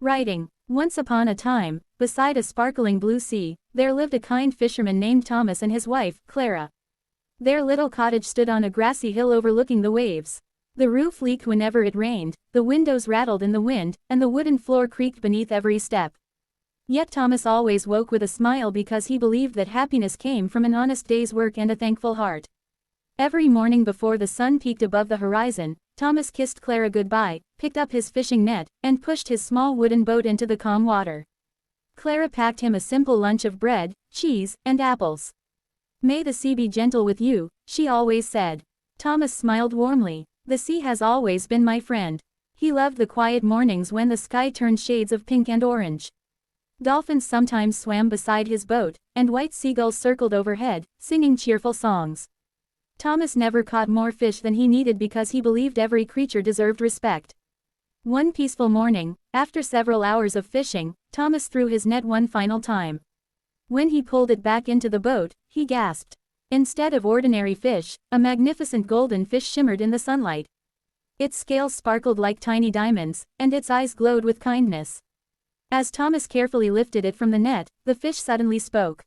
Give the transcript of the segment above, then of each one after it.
Writing. Once upon a time, beside a sparkling blue sea, there lived a kind fisherman named Thomas and his wife, Clara. Their little cottage stood on a grassy hill overlooking the waves. The roof leaked whenever it rained, the windows rattled in the wind, and the wooden floor creaked beneath every step. Yet Thomas always woke with a smile because he believed that happiness came from an honest day's work and a thankful heart. Every morning before the sun peaked above the horizon, Thomas kissed Clara goodbye, picked up his fishing net, and pushed his small wooden boat into the calm water. Clara packed him a simple lunch of bread, cheese, and apples. "May the sea be gentle with you," she always said. Thomas smiled warmly. "The sea has always been my friend." He loved the quiet mornings when the sky turned shades of pink and orange. Dolphins sometimes swam beside his boat, and white seagulls circled overhead, singing cheerful songs. Thomas never caught more fish than he needed because he believed every creature deserved respect. One peaceful morning, after several hours of fishing, Thomas threw his net one final time. When he pulled it back into the boat, he gasped. Instead of ordinary fish, a magnificent golden fish shimmered in the sunlight. Its scales sparkled like tiny diamonds, and its eyes glowed with kindness. As Thomas carefully lifted it from the net, the fish suddenly spoke.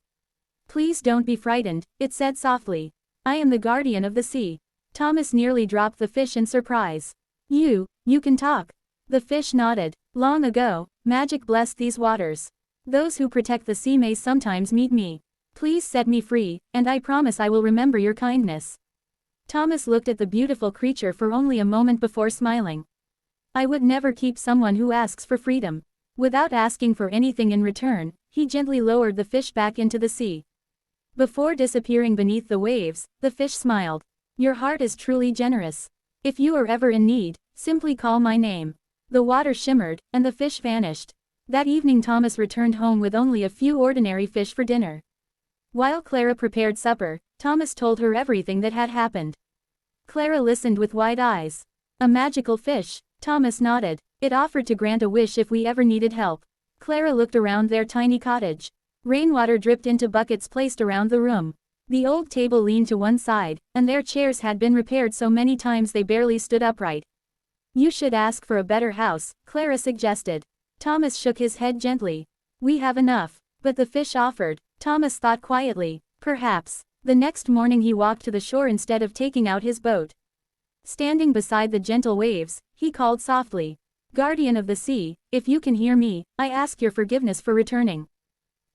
"Please don't be frightened," it said softly. "I am the guardian of the sea." Thomas nearly dropped the fish in surprise. You can talk." The fish nodded. "Long ago, magic blessed these waters. Those who protect the sea may sometimes meet me. Please set me free, and I promise I will remember your kindness." Thomas looked at the beautiful creature for only a moment before smiling. "I would never keep someone who asks for freedom." Without asking for anything in return, he gently lowered the fish back into the sea. Before disappearing beneath the waves, the fish smiled. "Your heart is truly generous. If you are ever in need, simply call my name." The water shimmered, and the fish vanished. That evening Thomas returned home with only a few ordinary fish for dinner. While Clara prepared supper, Thomas told her everything that had happened. Clara listened with wide eyes. "A magical fish," Thomas nodded. "It offered to grant a wish if we ever needed help." Clara looked around their tiny cottage. Rainwater dripped into buckets placed around the room. The old table leaned to one side, and their chairs had been repaired so many times they barely stood upright. "You should ask for a better house," Clara suggested. Thomas shook his head gently. "We have enough." But the fish offered. Thomas thought quietly. Perhaps. The next morning he walked to the shore instead of taking out his boat. Standing beside the gentle waves, he called softly. "Guardian of the sea, if you can hear me, I ask your forgiveness for returning."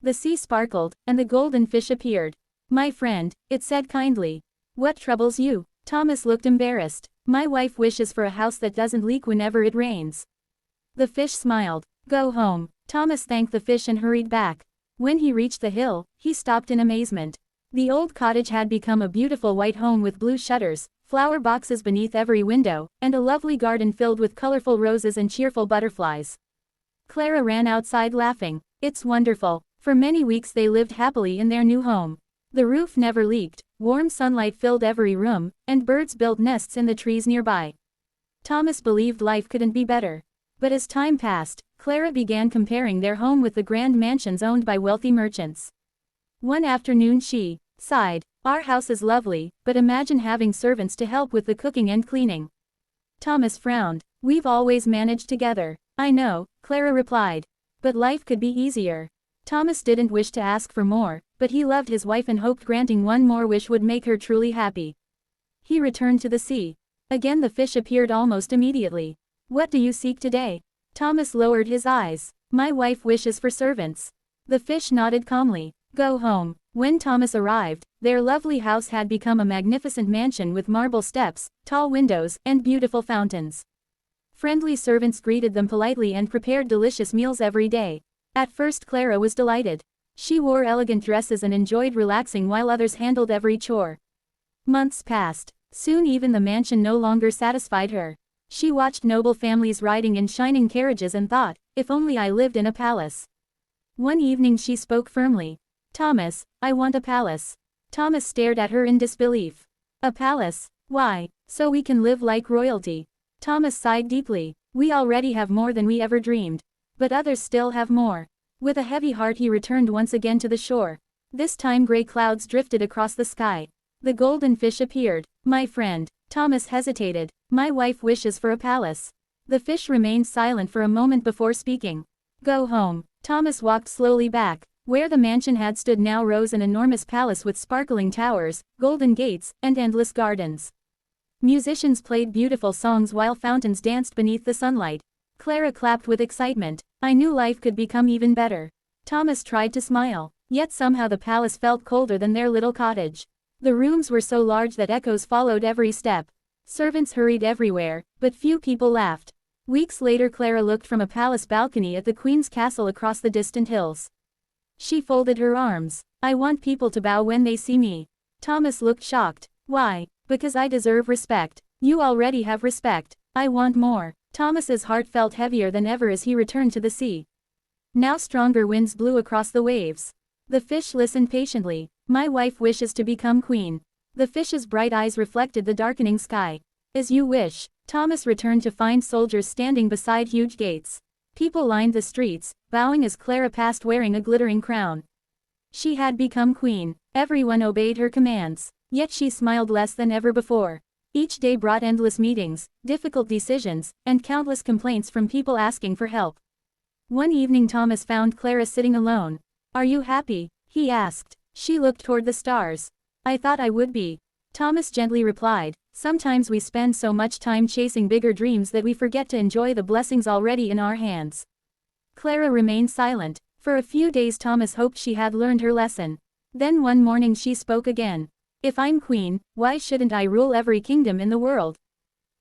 The sea sparkled, and the golden fish appeared. "My friend," it said kindly. "What troubles you?" Thomas looked embarrassed. "My wife wishes for a house that doesn't leak whenever it rains." The fish smiled. "Go home." Thomas thanked the fish and hurried back. When he reached the hill, he stopped in amazement. The old cottage had become a beautiful white home with blue shutters, flower boxes beneath every window, and a lovely garden filled with colorful roses and cheerful butterflies. Clara ran outside laughing. "It's wonderful." For many weeks they lived happily in their new home. The roof never leaked, warm sunlight filled every room, and birds built nests in the trees nearby. Thomas believed life couldn't be better. But as time passed, Clara began comparing their home with the grand mansions owned by wealthy merchants. One afternoon she sighed. "Our house is lovely, but imagine having servants to help with the cooking and cleaning." Thomas frowned. "We've always managed together." "I know," Clara replied. "But life could be easier." Thomas didn't wish to ask for more, but he loved his wife and hoped granting one more wish would make her truly happy. He returned to the sea. Again the fish appeared almost immediately. "What do you seek today?" Thomas lowered his eyes. "My wife wishes for servants." The fish nodded calmly. "Go home." When Thomas arrived, their lovely house had become a magnificent mansion with marble steps, tall windows, and beautiful fountains. Friendly servants greeted them politely and prepared delicious meals every day. At first Clara was delighted. She wore elegant dresses and enjoyed relaxing while others handled every chore. Months passed. Soon even the mansion no longer satisfied her. She watched noble families riding in shining carriages and thought, if only I lived in a palace. One evening she spoke firmly. "Thomas, I want a palace." Thomas stared at her in disbelief. "A palace? Why? So we can live like royalty." Thomas sighed deeply. "We already have more than we ever dreamed. But others still have more." With a heavy heart he returned once again to the shore. This time gray clouds drifted across the sky. The golden fish appeared. "My friend." Thomas hesitated. "My wife wishes for a palace." The fish remained silent for a moment before speaking. Go home. Thomas walked slowly back. Where the mansion had stood now rose an enormous palace with sparkling towers, golden gates, and endless gardens. Musicians played beautiful songs while fountains danced beneath the sunlight. Clara clapped with excitement. I knew life could become even better. Thomas tried to smile, yet somehow the palace felt colder than their little cottage. The rooms were so large that echoes followed every step. Servants hurried everywhere, but few people laughed. Weeks later Clara looked from a palace balcony at the Queen's castle across the distant hills. She folded her arms. I want people to bow when they see me. Thomas looked shocked. Why? Because I deserve respect. You already have respect. I want more. Thomas's heart felt heavier than ever as he returned to the sea. Now stronger winds blew across the waves. The fish listened patiently. My wife wishes to become queen. The fish's bright eyes reflected the darkening sky. As you wish. Thomas returned to find soldiers standing beside huge gates. People lined the streets, bowing as Clara passed wearing a glittering crown. She had become queen. Everyone obeyed her commands. Yet she smiled less than ever before. Each day brought endless meetings, difficult decisions, and countless complaints from people asking for help. One evening Thomas found Clara sitting alone. Are you happy? He asked. She looked toward the stars. I thought I would be. Thomas gently replied. Sometimes we spend so much time chasing bigger dreams that we forget to enjoy the blessings already in our hands. Clara remained silent. For a few days Thomas hoped she had learned her lesson. Then one morning she spoke again. If I'm queen, why shouldn't I rule every kingdom in the world?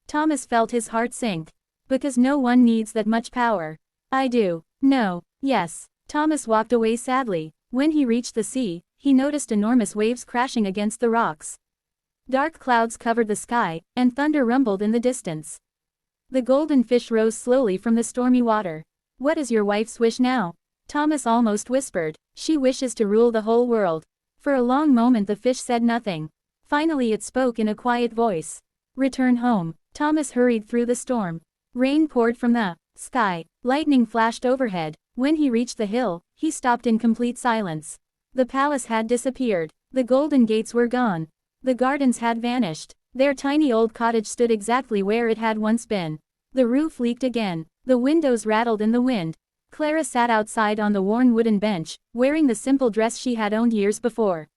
Thomas felt his heart sink. Because no one needs that much power. I do. No. Yes. Thomas walked away sadly. When he reached the sea, he noticed enormous waves crashing against the rocks. Dark clouds covered the sky, and thunder rumbled in the distance. The golden fish rose slowly from the stormy water. What is your wife's wish now? Thomas almost whispered. She wishes to rule the whole world. For a long moment the fish said nothing. Finally it spoke in a quiet voice. Return home. Thomas hurried through the storm. Rain poured from the sky. Lightning flashed overhead. When he reached the hill, he stopped in complete silence. The palace had disappeared. The golden gates were gone. The gardens had vanished. Their tiny old cottage stood exactly where it had once been. The roof leaked again. The windows rattled in the wind. Clara sat outside on the worn wooden bench, wearing the simple dress she had owned years before.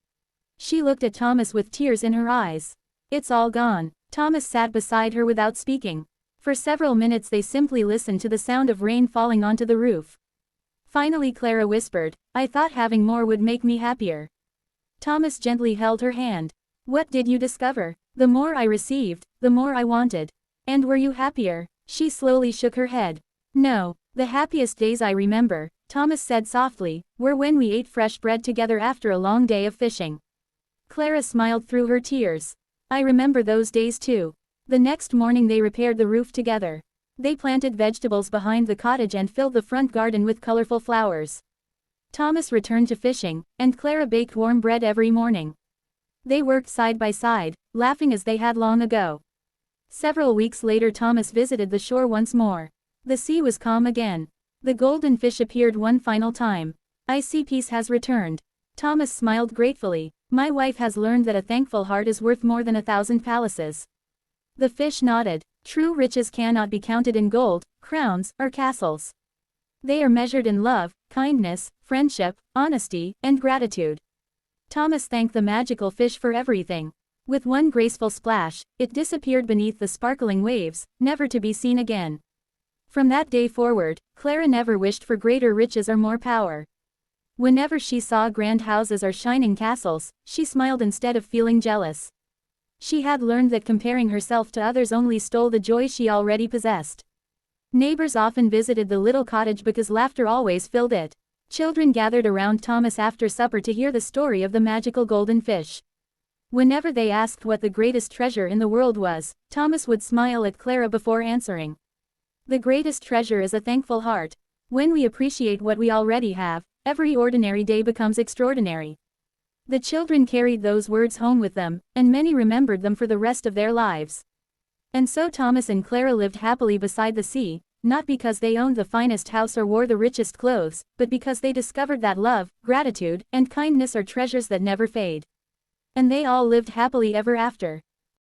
She looked at Thomas with tears in her eyes. It's all gone. Thomas sat beside her without speaking. For several minutes they simply listened to the sound of rain falling onto the roof. Finally Clara whispered, I thought having more would make me happier. Thomas gently held her hand. What did you discover? The more I received, the more I wanted. And were you happier? She slowly shook her head. No. The happiest days I remember, Thomas said softly, were when we ate fresh bread together after a long day of fishing. Clara smiled through her tears. I remember those days too. The next morning they repaired the roof together. They planted vegetables behind the cottage and filled the front garden with colorful flowers. Thomas returned to fishing, and Clara baked warm bread every morning. They worked side by side, laughing as they had long ago. Several weeks later Thomas visited the shore once more. The sea was calm again. The golden fish appeared one final time. I see peace has returned. Thomas smiled gratefully. My wife has learned that a thankful heart is worth more than 1,000 palaces. The fish nodded. True riches cannot be counted in gold, crowns, or castles. They are measured in love, kindness, friendship, honesty, and gratitude. Thomas thanked the magical fish for everything. With one graceful splash, it disappeared beneath the sparkling waves, never to be seen again. From that day forward, Clara never wished for greater riches or more power. Whenever she saw grand houses or shining castles, she smiled instead of feeling jealous. She had learned that comparing herself to others only stole the joy she already possessed. Neighbors often visited the little cottage because laughter always filled it. Children gathered around Thomas after supper to hear the story of the magical golden fish. Whenever they asked what the greatest treasure in the world was, Thomas would smile at Clara before answering. The greatest treasure is a thankful heart. When we appreciate what we already have, every ordinary day becomes extraordinary. The children carried those words home with them, and many remembered them for the rest of their lives. And so Thomas and Clara lived happily beside the sea, not because they owned the finest house or wore the richest clothes, but because they discovered that love, gratitude, and kindness are treasures that never fade. And they all lived happily ever after.